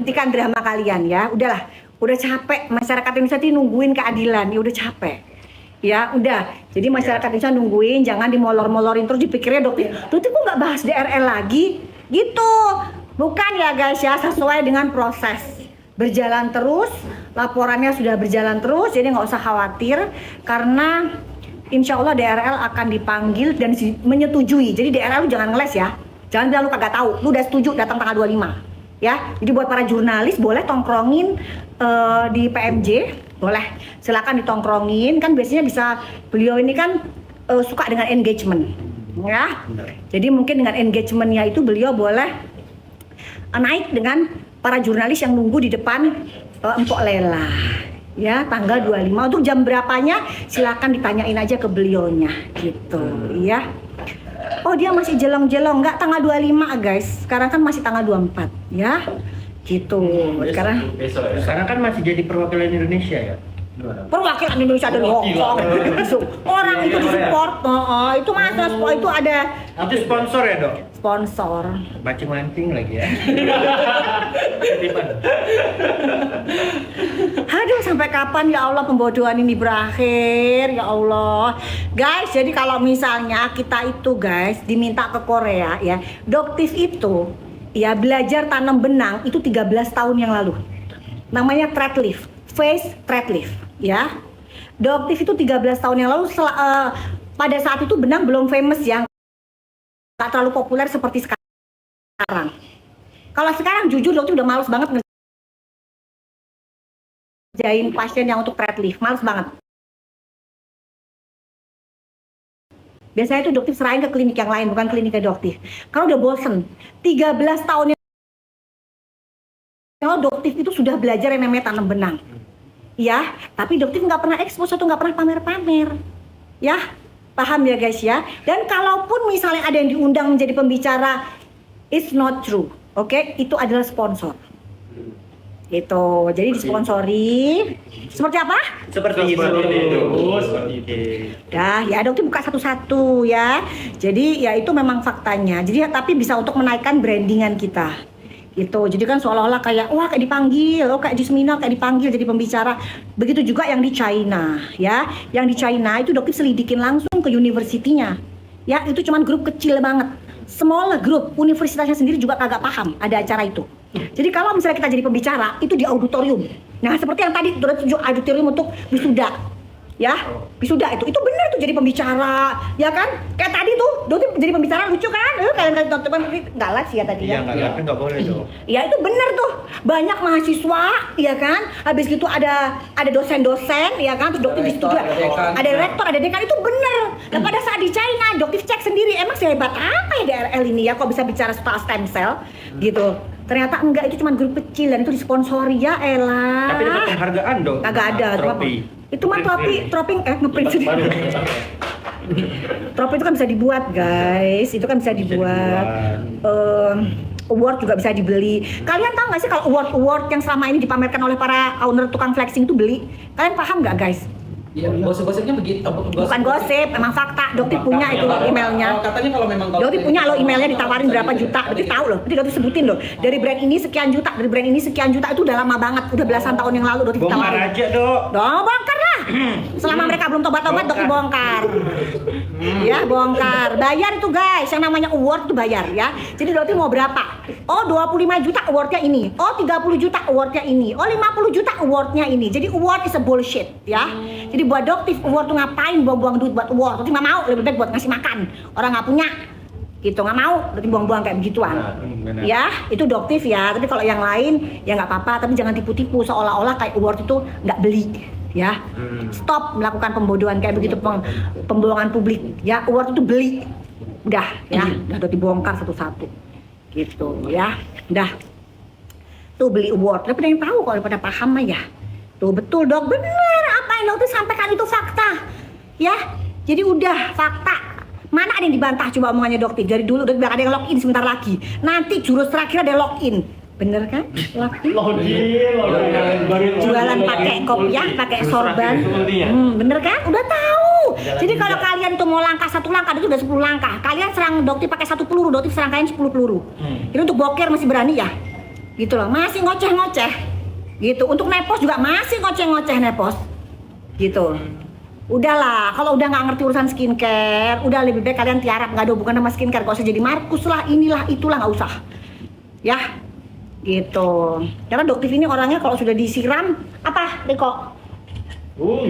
hentikan drama kalian ya. Udahlah, udah capek masyarakat Indonesia ini nungguin keadilan, ya udah capek. Ya udah, jadi masyarakat Indonesia nungguin, jangan dimolor-molorin terus dipikirnya dokter kok nggak bahas DRL lagi gitu. Bukan ya guys ya, sesuai dengan proses berjalan terus, laporannya sudah berjalan terus, jadi nggak usah khawatir karena insya Allah DRL akan dipanggil dan menyetujui. Jadi DRL lu jangan ngeles ya, jangan bilang lu kagak tahu, lu udah setuju datang tanggal 25 ya. Jadi buat para jurnalis boleh tongkrongin di PMJ, boleh silakan ditongkrongin, kan biasanya bisa, beliau ini kan suka dengan engagement ya. Jadi mungkin dengan engagementnya itu beliau boleh naik dengan para jurnalis yang nunggu di depan Empok Lela ya, tanggal 25. Untuk jam berapanya silakan ditanyain aja ke beliaunya gitu ya. Oh dia masih jelong-jelong, nggak tanggal 25 guys, sekarang kan masih tanggal 24 ya gitu. Sekarang kan masih jadi perwakilan Indonesia ya. Perwakilan Indonesia ada di Hongkong. Orang itu disupport, itu masa itu ada. Itu sponsor ya dok? Sponsor. Bacing mancing lagi ya. Aduh, sampai kapan ya Allah pembodohan ini berakhir ya Allah. Guys, jadi kalau misalnya kita itu guys diminta ke Korea ya, Doktif itu ya belajar tanam benang itu 13 tahun yang lalu. Namanya thread lift, face thread lift ya. Doktif itu 13 tahun yang lalu pada saat itu benang belum famous ya, nggak terlalu populer seperti sekarang. Kalau sekarang jujur Doktif udah males banget ngerjain pasien yang untuk thread lift, males banget. Biasanya itu Doktif serahin ke klinik yang lain, bukan kliniknya Doktif. Kalau udah bosen, 13 tahun yang lalu Doktif itu sudah belajar yang namanya tanam benang. Ya, tapi Doktif nggak pernah expose atau nggak pernah pamer-pamer. Ya, paham ya guys ya. Dan kalaupun misalnya ada yang diundang menjadi pembicara, it's not true. Oke, itu adalah sponsor. Gitu. Jadi disponsori. Seperti apa? Seperti itu. Dah, ya Doktif buka satu-satu ya. Jadi ya itu memang faktanya. Jadi tapi bisa untuk menaikkan brandingan kita. Gitu. Jadi kan seolah-olah kayak wah kayak dipanggil, kayak di seminar kayak dipanggil jadi pembicara. Begitu juga yang di China ya. Yang di China itu Doktif selidikin langsung ke universitinya. Ya, itu cuman grup kecil banget. Small grup, universitasnya sendiri juga kagak paham ada acara itu. Jadi kalau misalnya kita jadi pembicara itu di auditorium. Nah, seperti yang tadi udah tunjuk auditorium untuk wisuda. Ya, wisuda itu benar tuh jadi pembicara, ya kan? Kayak tadi tuh, Doktif jadi pembicara lucu kan? Kalian teman-teman nggak live ya tadi ya? Iya, nggak boleh dong. Ya itu benar tuh, banyak mahasiswa, ya kan? Habis gitu ada dosen-dosen, ya kan? Terus Doktif di situ juga ada rektor, ada dekan, itu benar. Dan pada saat di China, Doktif cek sendiri, emang sehebat apa ya DRL ini ya? Kok bisa bicara soal stem cell, gitu? Ternyata enggak, itu cuma grup kecil dan itu disponsori ya elah. Tapi dapat penghargaan dong. Kagak ada, trofi. Itu mah tropi ngeprint sendiri. Trofi itu kan bisa dibuat guys, itu kan bisa dibuat. Award juga bisa dibeli. Kalian tahu nggak sih kalau award yang selama ini dipamerkan oleh para owner tukang flexing itu beli? Kalian paham nggak guys? Iya, gosip-gosipnya begitu. Bukan gosip, emang fakta. Doktif punya itu emailnya. Katanya kalau memang Doktif punya loh emailnya, ditawarin berapa juta. Doktif tahu loh. Doktif sebutin loh. Dari brand ini sekian juta, dari brand ini sekian juta, itu udah lama banget, udah belasan tahun yang lalu Doktif Bongkar tawarin. aja dok. Bongkar lah. Selama mereka belum tobat-tobat Doktif bongkar. Ya, bongkar. Bayar itu guys, yang namanya award itu bayar ya. Jadi Doktif mau berapa? Oh 25 juta awardnya ini. Oh 30 juta awardnya ini. Oh 50 juta awardnya ini. Jadi award is a bullshit ya. Jadi buat Doktif award tuh ngapain buang-buang duit buat award? Doktif nggak mau, lebih baik buat ngasih makan. Orang nggak punya. Gitu, nggak mau Doktif buang-buang kayak begituan. Benar. Ya, itu Doktif ya. Tapi kalau yang lain ya nggak apa-apa. Tapi jangan tipu-tipu seolah-olah kayak award itu nggak beli. Ya, stop melakukan pembodohan kayak begitu, pembohongan publik. Ya, award itu beli. Udah Doktif bongkar satu-satu. Gitu ya. Udah. Tuh beli award. Tapi ada yang tahu kalau pada paham mah ya. Tuh betul dok, bener apa yang Doktif sampaikan itu fakta. Ya, jadi udah fakta. Mana ada yang dibantah coba omongannya Doktif? Dari dulu Doktif bilang ada yang login sebentar lagi. Nanti jurus terakhir ada login. Bener kan? Login. Jualan pakai kopiah, pakai sorban. Bener kan? Udah tahu. Jadi kalau kalian tuh mau langkah satu langkah, itu udah 10 langkah. Kalian serang Doktif pakai 1 peluru, Doktif serang kalian 10 peluru. Ini untuk boker masih berani ya? Gitu loh, masih ngoceh-ngoceh. Gitu. Untuk nepos juga masih ngoceh-ngoceh nepos. Gitu. Udahlah, kalau udah nggak ngerti urusan skincare, udah lebih baik kalian tiarap, nggak ada hubungan sama skincare. Gak usah jadi Markus lah, inilah, itulah, nggak usah. Ya, gitu. Karena Doktif ini orangnya kalau sudah disiram, apa, Riko?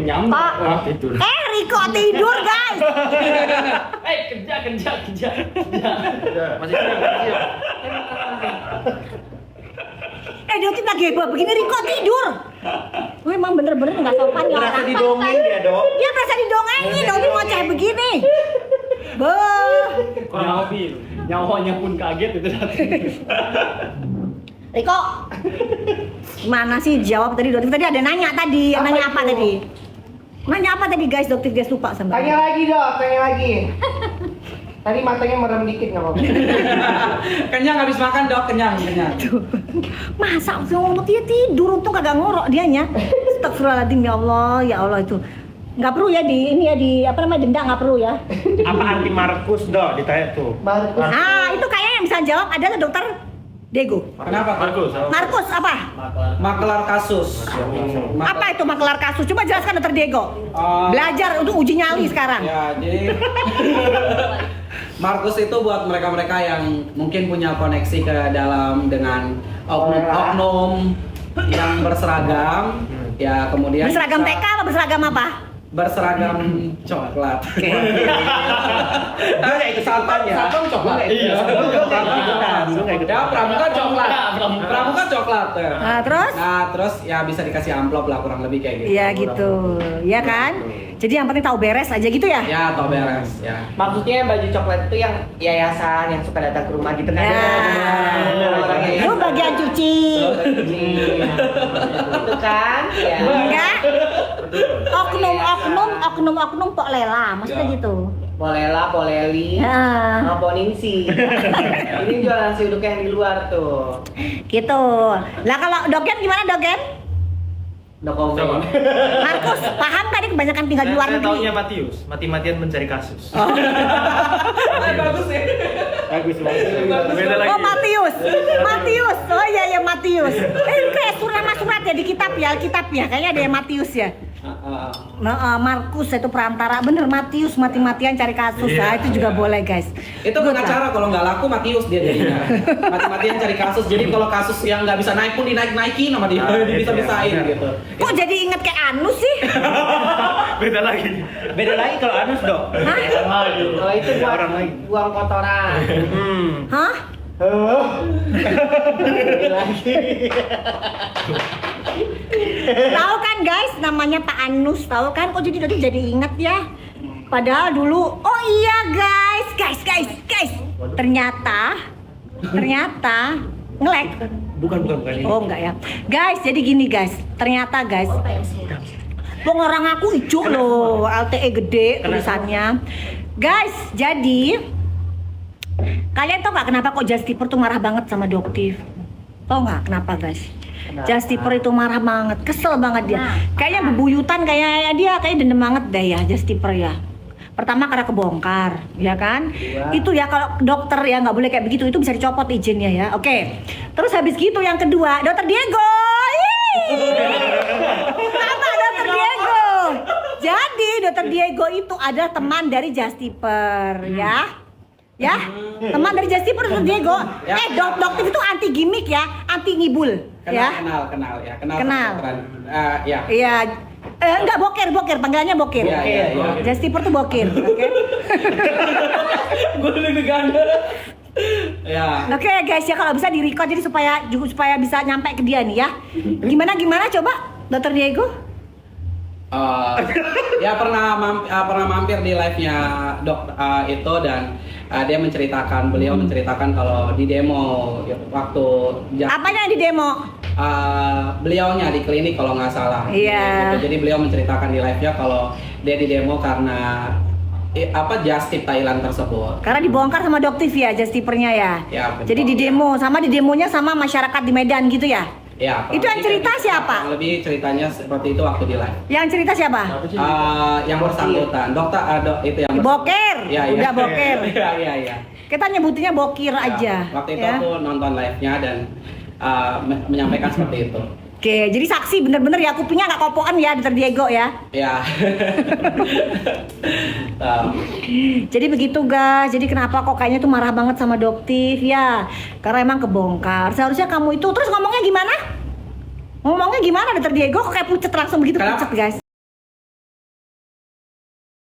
Nyambung. Kok? Tidur. Riko tidur, guys. Kerja. Masih siap. Doktif lagi heboh begini, Riko tidur. Gue emang bener-bener nggak sopan ya Berasa orang. didongeng dia, Dok. Dia berasa didongengin, Doktif ngoceh begini. Beuh. Kurang mobil. Nyawanya pun kaget itu datang. Riko, gimana sih jawab tadi Doktif? Tadi ada nanya tadi, nanya apa tadi? Nanya apa tadi guys, Doktif guys lupa sama. Tanya lagi dong, tanya lagi. Tadi matanya merem dikit nggak apa-apa. Kenyang habis makan dok, kenyang. Masa ngomong dia tidur untung kagak ngorok dianya. Astagfirullahaladzim ya Allah itu. Nggak perlu ya di apa namanya denda nggak perlu ya. Apa anti Markus, Dok? Ditanya tuh. Markus. Ah itu kayaknya yang bisa jawab adalah dokter Diego. Kenapa? Markus apa? Makelar kasus. Apa itu makelar kasus? Coba jelaskan dokter Diego. Belajar untuk uji nyali sekarang. Ya, jadi Markus itu buat mereka-mereka yang mungkin punya koneksi ke dalam dengan oknum yang berseragam, ya kemudian Berseragam bisa- TK apa berseragam apa? berseragam coklat. Itu santan ya. Satpam coklat. Iya. Ya, pramuka coklat. Pramuka coklat. Terus? Nah, terus ya bisa dikasih amplop lah kurang lebih kayak gitu. Iya gitu, ya kan? Jadi yang penting tahu beres aja gitu ya? Ya, tau beres, ya. Maksudnya baju coklat itu yang yayasan yang suka datang ke rumah gitu kan? Ya. Lu bagian cuci. Itu kan? Ya. Enggak? Oknum Pok Lela, maksudnya gitu. Polela, Poleli, Ya. Poningsi. Ini jualan nasi uduk yang di luar tuh. Gitu. Lah kalau Dogen gimana Dogen? No comment. Markus, paham tadi kebanyakan tinggal di luar Saya negeri. taunya Matius, mati-matian mencari kasus. Bagus ya. Bagus banget. Beda lagi. Oh Matius, oh iya Matius. Itu kayak surat ya di kitab ya, Alkitab ya, kayaknya ada yang Matius ya. Markus itu perantara, bener Matius mati-matian cari kasus, nah itu juga boleh guys. Itu Good pengacara kalau nggak laku Matius dia jadinya. Mati-matian cari kasus. Jadi kalau kasus yang nggak bisa naik pun dinaik-naikin sama dia. Bisa-bisain gitu. Kok jadi inget kayak Anus sih? Beda lagi. Beda lagi kalau Anus, Dok. Hah? Oh itu buat Orang lain. buang kotoran. Hah? Tahu kan guys, namanya Pak Anus, tahu kan? Kok jadi inget ya? Padahal dulu, oh iya guys. Ternyata ngelek. Bukan ini. Oh enggak ya. Guys, jadi gini guys. Ternyata guys. Wong orang aku ijo loh, LTE gede tulisannya. Guys, jadi kalian tau gak kenapa kok Justiper tuh marah banget sama Doktif? Tau gak kenapa guys? Justiper itu marah banget, kesel banget dia. Kayaknya bebuyutan kayak dia, kayak dendam banget deh ya Justiper ya. Pertama karena kebongkar, ya kan? Itu ya kalau dokter ya nggak boleh kayak begitu, itu bisa dicopot izinnya ya. Oke. Terus habis gitu yang kedua, Dokter Diego. Apa Dokter Diego? Jadi Dokter Diego itu adalah teman dari Justiper, ya. Ya, teman dari Justiper Dokter Diego. Ya. Dokter itu anti gimmick ya, anti ngibul, ya. Kenal ya. Kenal. Ya. Iya. Enggak bokir, panggilannya bokir. Iya. Justiper tuh bokir, oke? Gue deg-degan. Ya. Oke guys ya, kalau bisa di record jadi supaya bisa nyampe ke dia nih ya. Gimana coba Dokter Diego? Ya pernah mampir di live-nya Dok itu dan dia beliau menceritakan kalau di demo waktu Apanya di demo? beliaunya di klinik kalau nggak salah. Iya. Gitu. Jadi beliau menceritakan di live-nya kalau dia di demo karena Justip Thailand tersebut. Karena dibongkar sama Doktif ya, Justipernya ya. Ya, betul. Jadi di demo demonya sama masyarakat di Medan gitu ya. Ya. Itu yang cerita siapa? Kurang lebih ceritanya seperti itu waktu di live. Yang cerita siapa? Yang bersangkutan, dokter itu yang Bokir. Iya. Udah bokir. Iya. Kita nyebutinnya bokir aja. Waktu itu ya. aku nonton live-nya dan menyampaikan seperti itu. Oke, jadi saksi bener-bener ya kupingnya nggak kopokan ya Dr. Diego ya. Ya. Jadi begitu guys. Jadi kenapa kok kayaknya tuh marah banget sama Doktif ya? Karena emang kebongkar. Seharusnya kamu itu terus ngomongnya gimana? Ngomongnya gimana Dr. Diego? Kok kayak pucet langsung begitu Kenapa? pucet guys?